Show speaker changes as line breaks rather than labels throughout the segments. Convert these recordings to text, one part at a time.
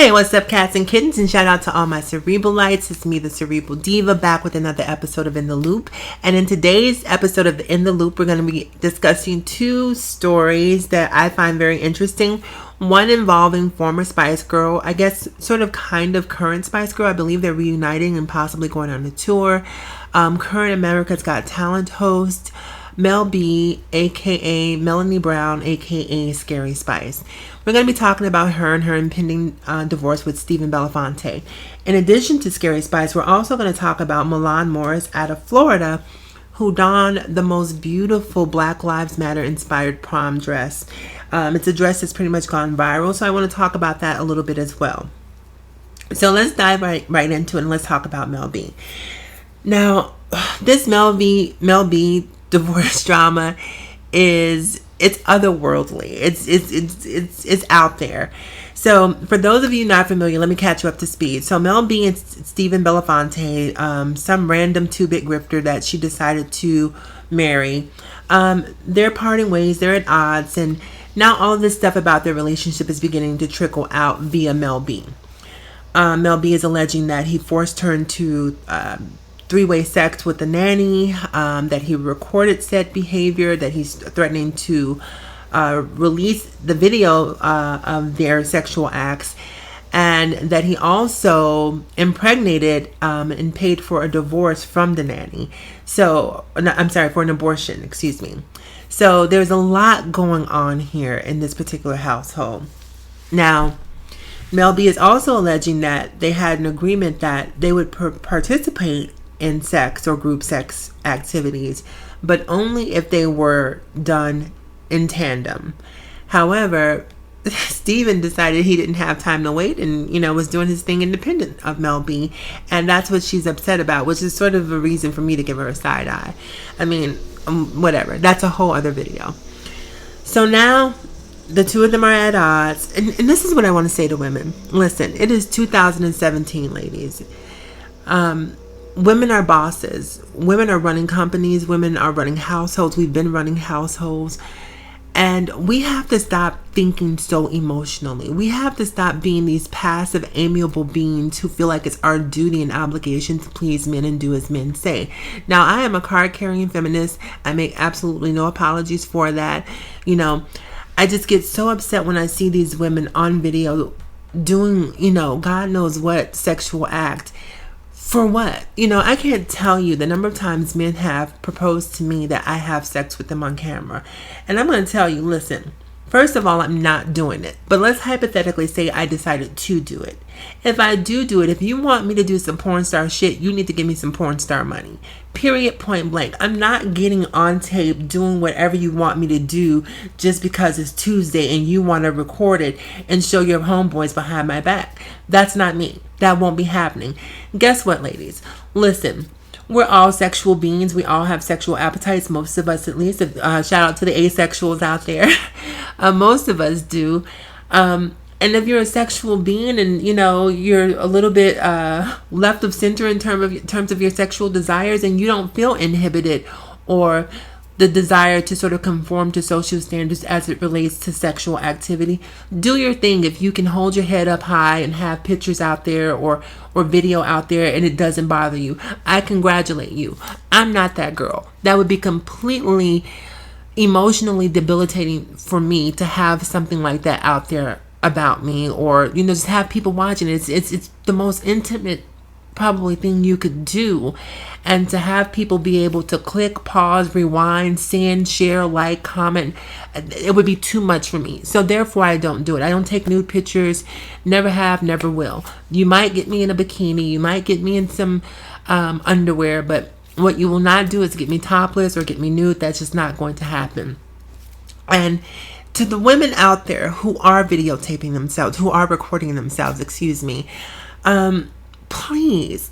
Hey, what's up, cats and kittens? And shout out to all my Cerebralites. It's me, the Cerebral Diva, back with another episode of In the Loop. And in today's episode of In the Loop, we're going to be discussing two stories that I find very interesting. One involving former Spice Girl, I guess sort of kind of current Spice Girl. I believe they're reuniting and possibly going on a tour. Current America's Got Talent host Mel B, aka Melanie Brown, aka Scary Spice. We're going to be talking about her and her impending divorce with Stephen Belafonte. In addition to Scary Spice, we're also going to talk about Milan Morris out of Florida, who donned the most beautiful Black Lives Matter inspired prom dress. It's a dress that's pretty much gone viral, so I want to talk about that a little bit as well. So let's dive right into it, and let's talk about Mel B. Now, this Mel B divorce drama it's otherworldly. It's out there. So for those of you not familiar, let me catch you up to speed. So Mel B and Stephen Belafonte, some random two-bit grifter that she decided to marry, they're parting ways. They're at odds, and now all this stuff about their relationship is beginning to trickle out via Mel B. Mel B is alleging that he forced her into three-way sex with the nanny, that he recorded said behavior, that he's threatening to release the video of their sexual acts, and that he also impregnated and paid for a divorce from the nanny. So, for an abortion, excuse me. So there's a lot going on here in this particular household. Now, Mel B is also alleging that they had an agreement that they would participate in sex or group sex activities, but only if they were done in tandem. However, Steven decided he didn't have time to wait and, was doing his thing independent of Mel B. And that's what she's upset about, which is sort of a reason for me to give her a side eye. I mean, whatever. That's a whole other video. So now the two of them are at odds. And this is what I want to say to women. Listen, it is 2017, ladies. Women are bosses. Women are running companies. Women are running households. We've been running households. And we have to stop thinking so emotionally. We have to stop being these passive, amiable beings who feel like it's our duty and obligation to please men and do as men say. Now, I am a card-carrying feminist. I make absolutely no apologies for that. I just get so upset when I see these women on video doing, God knows what sexual act. For what? I can't tell you the number of times men have proposed to me that I have sex with them on camera. And I'm going to tell you, listen, first of all, I'm not doing it. But let's hypothetically say I decided to do it. If I do it, if you want me to do some porn star shit, you need to give me some porn star money. Period, point blank. I'm not getting on tape doing whatever you want me to do just because it's Tuesday and you want to record it and show your homeboys behind my back. That's not me. That won't be happening. Guess what, ladies? Listen, we're all sexual beings. We all have sexual appetites. Most of us, at least. Shout out to the asexuals out there. Most of us do. And if you're a sexual being and, you're a little bit left of center in terms of your sexual desires, and you don't feel inhibited or the desire to sort of conform to social standards as it relates to sexual activity, do your thing. If you can hold your head up high and have pictures out there or video out there and it doesn't bother you, I congratulate you. I'm not that girl. That would be completely emotionally debilitating for me to have something like that out there about me, or just have people watching it. It's the most intimate probably thing you could do, and to have people be able to click, pause, rewind, send, share, like, comment, it would be too much for me. So therefore I don't do it. I don't take nude pictures, never have, never will. You might get me in a bikini, you might get me in some underwear, but what you will not do is get me topless or get me nude. That's just not going to happen. And to the women out there who are videotaping themselves, who are recording themselves, please,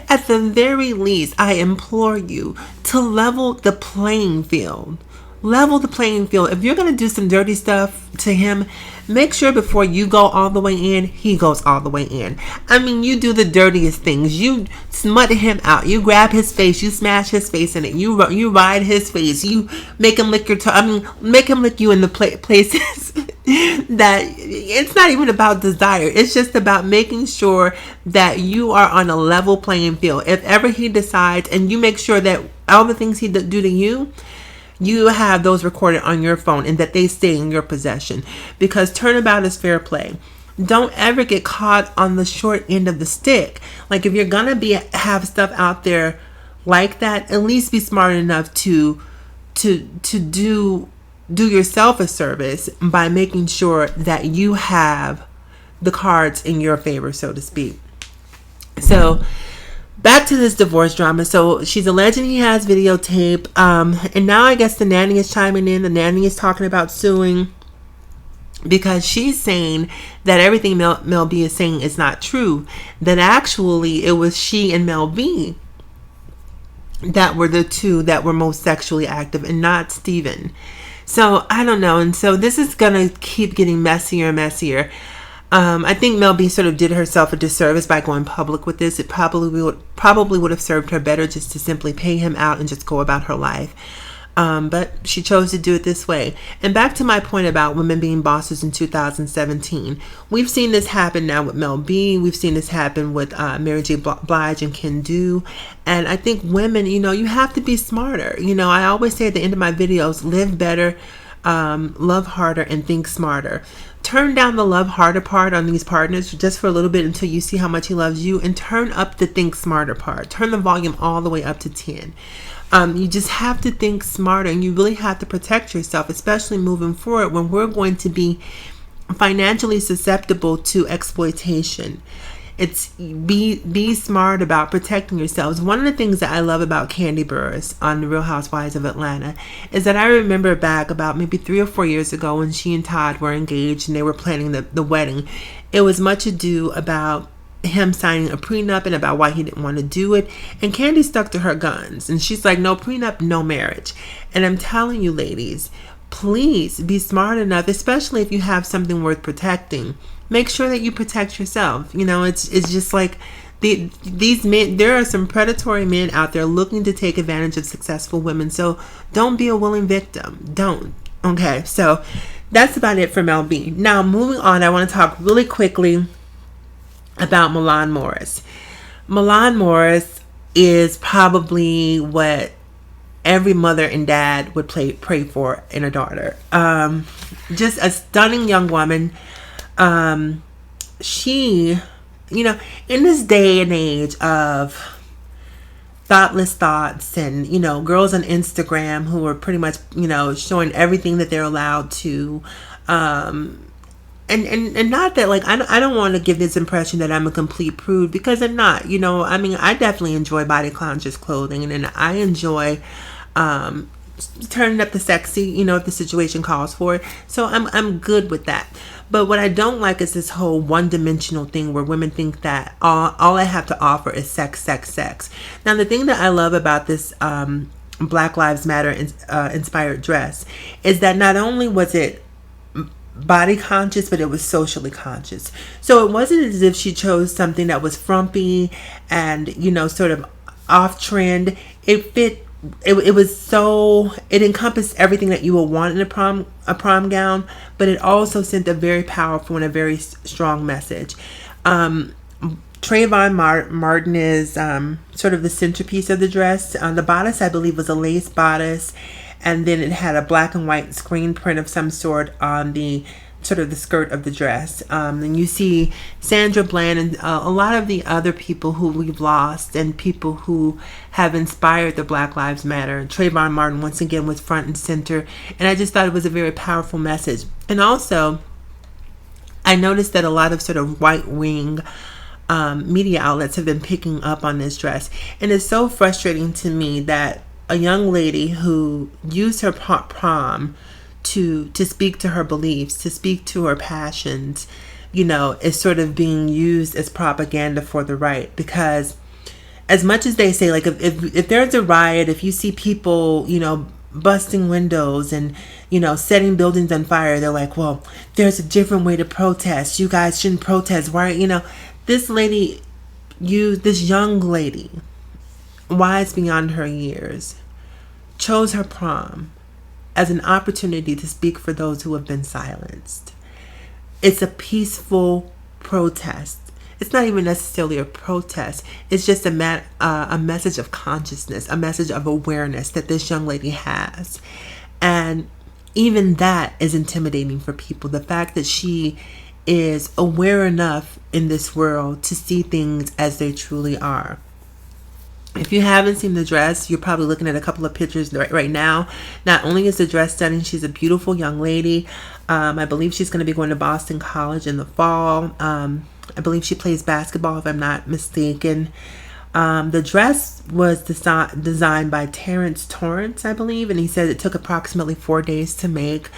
at the very least, I implore you to level the playing field. If you're going to do some dirty stuff to him, make sure before you go all the way in, he goes all the way in. I mean, you do the dirtiest things. You smut him out. You grab his face. You smash his face in it. You ride his face. You make him lick your tongue. I mean, make him lick you in the places that it's not even about desire. It's just about making sure that you are on a level playing field. If ever he decides, and you make sure that all the things he do to you, you have those recorded on your phone and that they stay in your possession, because turnabout is fair play. Don't ever get caught on the short end of the stick. Like, if you're gonna have stuff out there like that, at least be smart enough to do yourself a service by making sure that you have the cards in your favor, so to speak. So back to this divorce drama. So she's alleging he has videotape. And now I guess the nanny is chiming in. The nanny is talking about suing because she's saying that everything Mel B is saying is not true. That actually it was she and Mel B that were the two that were most sexually active and not Steven. So I don't know. And so this is going to keep getting messier and messier. I think Mel B sort of did herself a disservice by going public with this. It probably would have served her better just to simply pay him out and just go about her life. But she chose to do it this way. And back to my point about women being bosses in 2017. We've seen this happen now with Mel B. We've seen this happen with Mary J. Blige and Ken Do. And I think women, you have to be smarter. I always say at the end of my videos, live better, love harder, and think smarter. Turn down the love harder part on these partners just for a little bit until you see how much he loves you, and turn up the think smarter part. Turn the volume all the way up to 10. You just have to think smarter, and you really have to protect yourself, especially moving forward when we're going to be financially susceptible to exploitation. It's be smart about protecting yourselves. One of the things that I love about Candy Burris on The Real Housewives of Atlanta is that I remember back about maybe 3 or 4 years ago when she and Todd were engaged and they were planning the wedding. It was much ado about him signing a prenup and about why he didn't want to do it. And Candy stuck to her guns. And she's like, no prenup, no marriage. And I'm telling you, ladies, please be smart enough, especially if you have something worth protecting. Make sure that you protect yourself. It's just like these men, there are some predatory men out there looking to take advantage of successful women. So don't be a willing victim. Don't. Okay, so that's about it for Mel B. Now, moving on, I want to talk really quickly about Milan Morris. Milan Morris is probably what every mother and dad would pray for in a daughter. Just a stunning young woman. She, in this day and age of thoughtless thoughts and, girls on Instagram who are pretty much, showing everything that they're allowed to, and not that, like, I don't want to give this impression that I'm a complete prude, because I'm not. I definitely enjoy body conscious clothing, and I enjoy turning up the sexy, if the situation calls for it. So I'm good with that. But what I don't like is this whole one-dimensional thing where women think that all I have to offer is sex, sex, sex. Now, the thing that I love about this Black Lives Matter inspired dress is that not only was it body conscious, but it was socially conscious. So it wasn't as if she chose something that was frumpy and, sort of off trend. It fit. It was so, it encompassed everything that you would want in a prom gown, but it also sent a very powerful and a very strong message. Trayvon Martin is sort of the centerpiece of the dress. The bodice, I believe, was a lace bodice, and then it had a black and white screen print of some sort on the sort of the skirt of the dress. And you see Sandra Bland and a lot of the other people who we've lost and people who have inspired the Black Lives Matter. Trayvon Martin once again was front and center, and I just thought it was a very powerful message. And also, I noticed that a lot of sort of right wing media outlets have been picking up on this dress, and it's so frustrating to me that a young lady who used her prom to speak to her beliefs, to speak to her passions, is sort of being used as propaganda for the right. Because as much as they say, like, if there's a riot, if you see people, busting windows and, setting buildings on fire. They're like, well, there's a different way to protest. You guys shouldn't protest. Why, this lady, this young lady, wise beyond her years, chose her prom as an opportunity to speak for those who have been silenced. It's a peaceful protest. It's not even necessarily a protest. It's just a message of consciousness, a message of awareness that this young lady has. And even that is intimidating for people. The fact that she is aware enough in this world to see things as they truly are. If you haven't seen the dress, you're probably looking at a couple of pictures right now. Not only is the dress stunning, she's a beautiful young lady. I believe she's going to be going to Boston College in the fall. I believe she plays basketball, if I'm not mistaken. The dress was designed by Terrence Torrance, I believe, and he said it took approximately 4 days to make.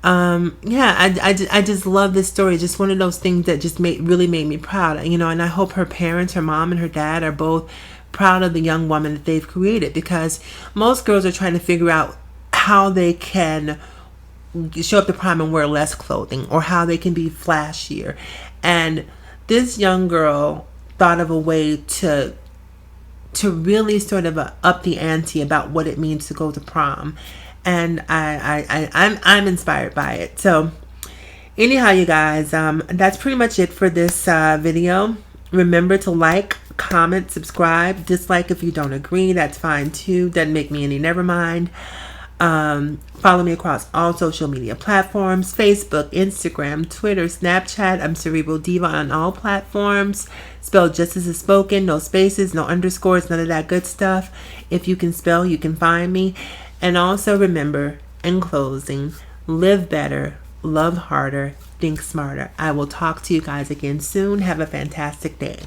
I just love this story. Just one of those things that just really made me proud, and I hope her parents, her mom and her dad, are both proud of the young woman that they've created, because most girls are trying to figure out how they can show up to prom and wear less clothing, or how they can be flashier. And this young girl thought of a way to really sort of up the ante about what it means to go to prom, and I'm inspired by it. So anyhow, you guys, that's pretty much it for this video. Remember to like, comment, subscribe, dislike if you don't agree. That's fine too. Doesn't make me any never mind. Follow me across all social media platforms: Facebook, Instagram, Twitter, Snapchat. I'm Cerebral Diva on all platforms, spelled just as it's spoken. No spaces, no underscores, none of that good stuff. If you can spell, you can find me. And also remember, in closing, live better, love harder, think smarter. I will talk to you guys again soon. Have a fantastic day.